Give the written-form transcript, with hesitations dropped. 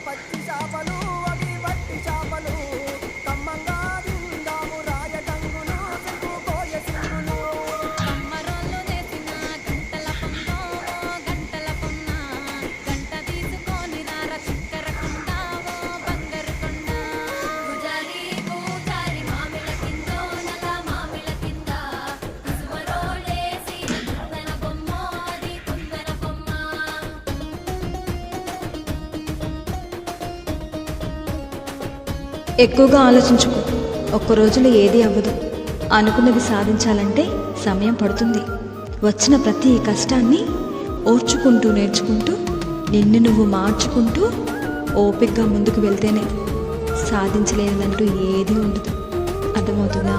పచ్చి చేపలు అవి వట్టి చేపలు కమ్మంగా తిందాము రాయటంగులు సింగుపోయ సింగులు. కమ్మరోళ్ళు నేసిన గంటల పొన్నో గంటల పొన్న గంట తీసుకొని రార చిక్కర కొండావో బంగారు కొండ. పూజారి పూజారి మామిళ్ళ కిందో నల్ల మామిళ్ళ కింద కుసుమరోళ్ళేసి కుందన బొమ్మ అది కుందన బొమ్మ. ఎక్కువగా ఆలోచించుకో, ఒక్క రోజులో ఏది అవ్వదు. అనుకున్నది సాధించాలంటే సమయం పడుతుంది. వచ్చిన ప్రతి కష్టాన్ని ఓర్చుకుంటూ నేర్చుకుంటూ నిన్ను నువ్వు మార్చుకుంటూ ఓపికగా ముందుకు వెళ్తేనే సాధించలేనిదంటూ ఏదీ ఉండదు. అర్థమవుతుందా?